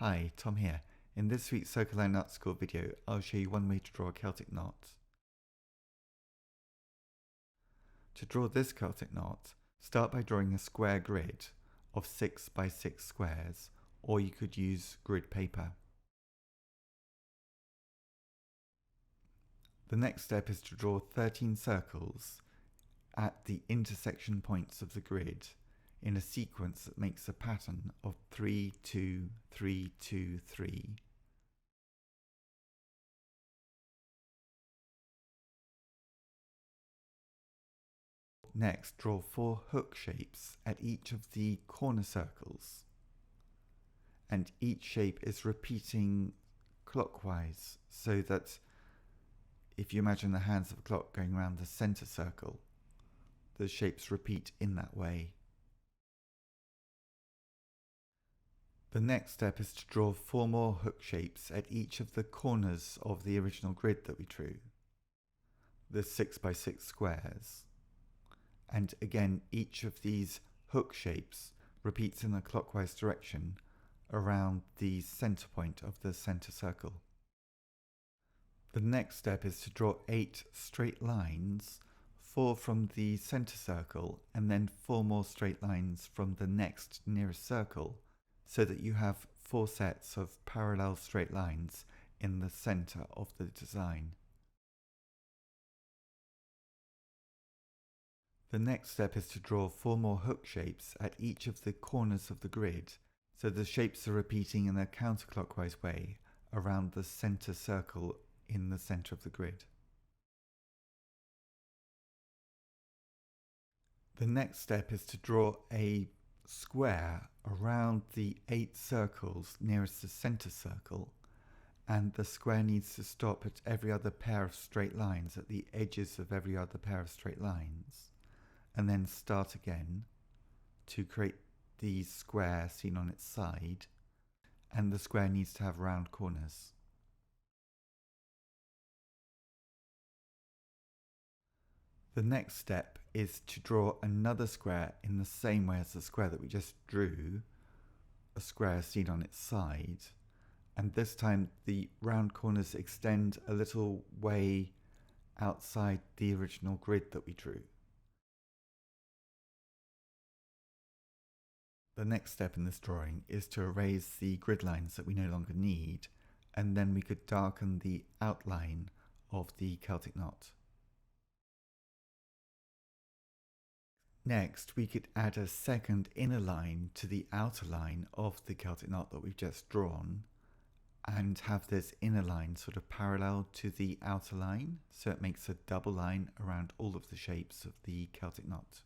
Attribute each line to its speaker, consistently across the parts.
Speaker 1: Hi, Tom here. In this week's Circle Line Knot School video, I'll show you one way to draw a Celtic knot. To draw this Celtic knot, start by drawing a square grid of 6 by 6 squares, or you could use grid paper. The next step is to draw 13 circles at the intersection points of the grid in a sequence that makes a pattern of 3, 2, 3, 2, 3. Next, draw 4 hook shapes at each of the corner circles, and each shape is repeating clockwise, so that if you imagine the hands of a clock going around the center circle, the shapes repeat in that way. The next step is to draw 4 more hook shapes at each of the corners of the original grid that we drew, the 6 by 6 squares. And again, each of these hook shapes repeats in a clockwise direction around the center point of the center circle. The next step is to draw 8 straight lines, 4 from the center circle and then 4 more straight lines from the next nearest circle, so that you have 4 sets of parallel straight lines in the center of the design. The next step is to draw 4 more hook shapes at each of the corners of the grid, so the shapes are repeating in a counterclockwise way around the center circle in the center of the grid. The next step is to draw a square around the 8 circles nearest the center circle, and the square needs to stop at every other pair of straight lines, at the edges of every other pair of straight lines, and then start again to create the square seen on its side, and the square needs to have round corners. The next step is to draw another square in the same way as the square that we just drew, a square seen on its side, and this time the round corners extend a little way outside the original grid that we drew. The next step in this drawing is to erase the grid lines that we no longer need, and then we could darken the outline of the Celtic knot. Next, we could add a second inner line to the outer line of the Celtic knot that we've just drawn, and have this inner line sort of parallel to the outer line, so it makes a double line around all of the shapes of the Celtic knot.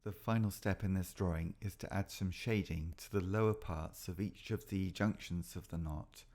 Speaker 1: The final step in this drawing is to add some shading to the lower parts of each of the junctions of the knot,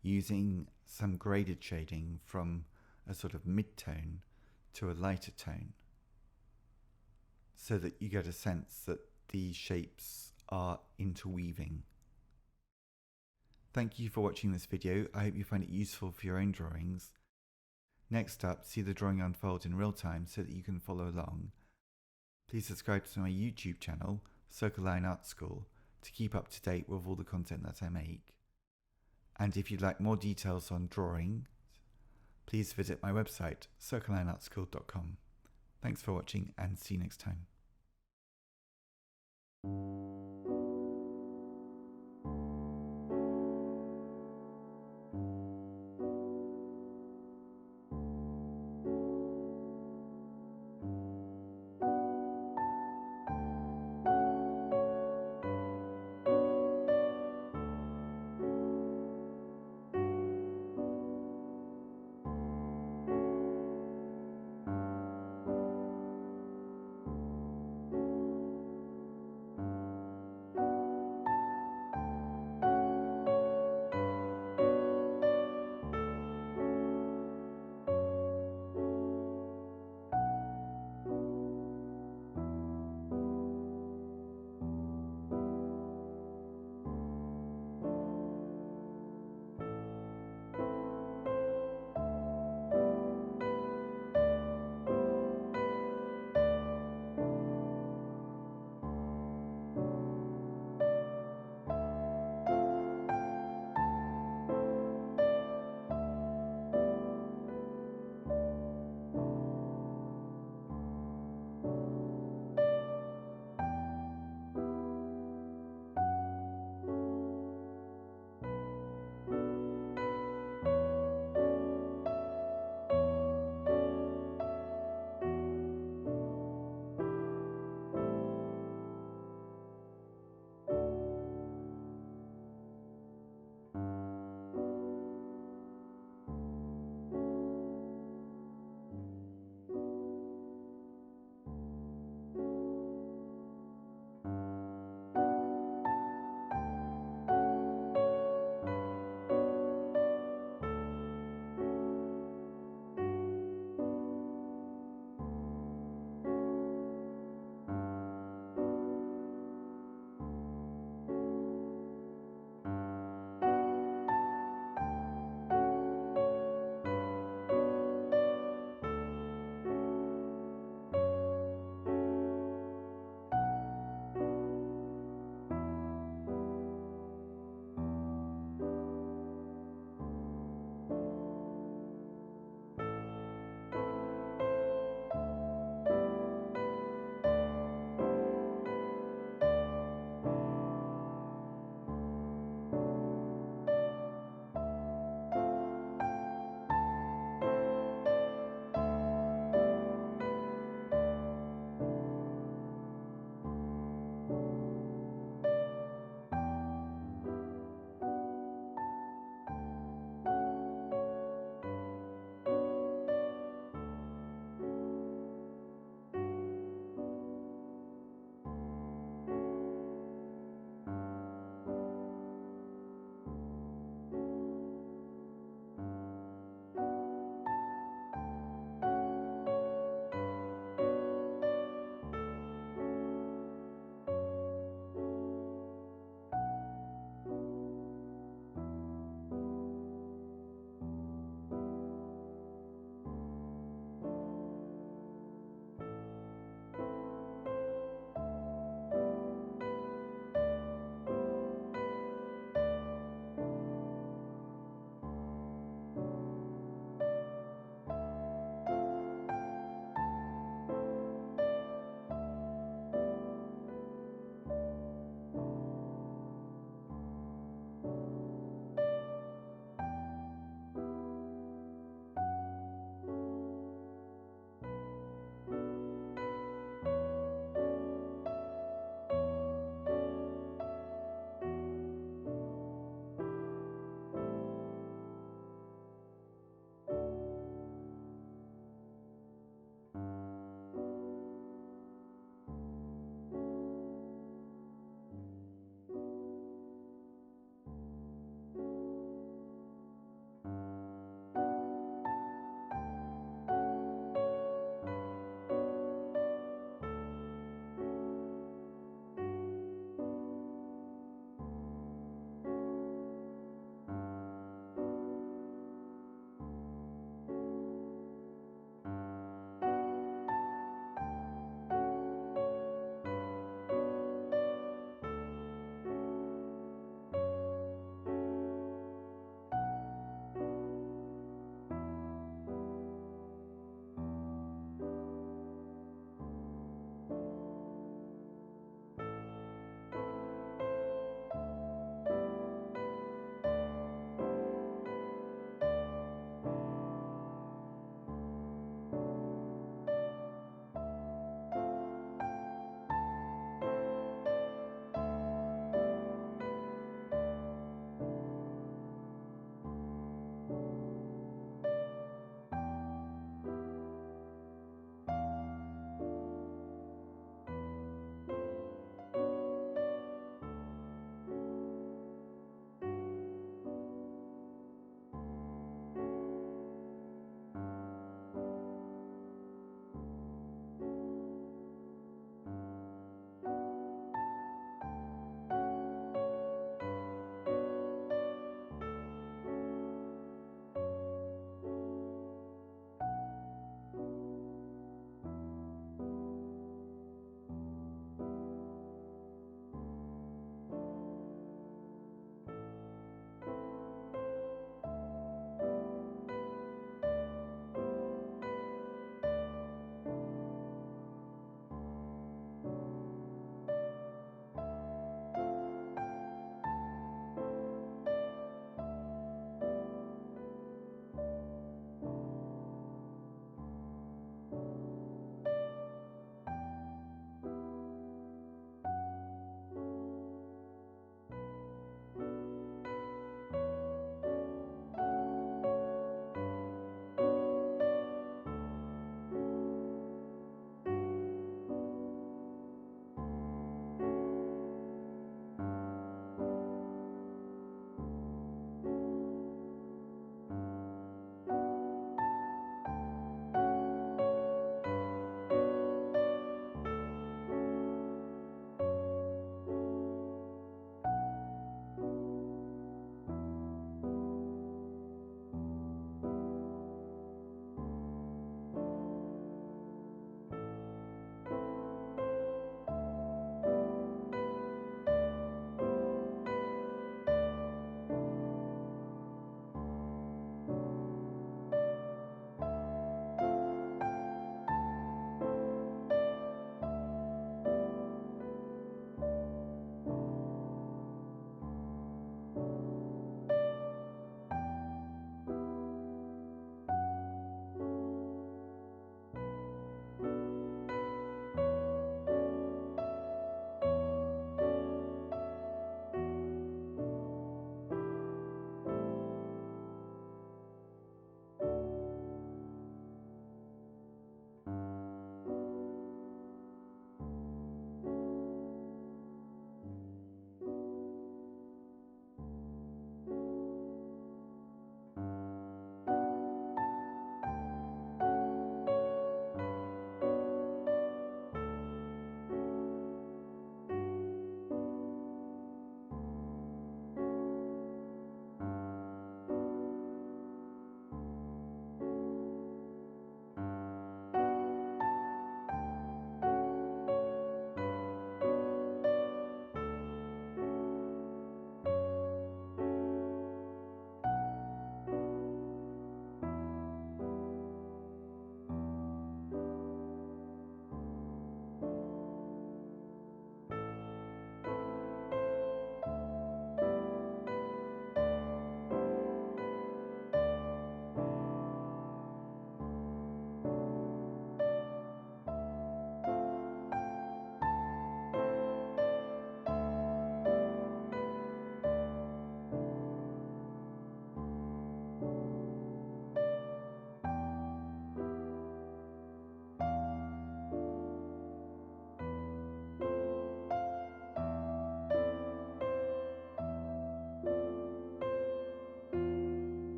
Speaker 1: using some graded shading from a sort of mid-tone to a lighter tone, so that you get a sense that the shapes are interweaving. Thank you for watching this video. I hope you find it useful for your own drawings. Next up, see the drawing unfold in real time so that you can follow along. Please subscribe to my YouTube channel, Circle Line Art School, to keep up to date with all the content that I make. And if you'd like more details on drawing, please visit my website, circlelineartschool.com. Thanks for watching and see you next time.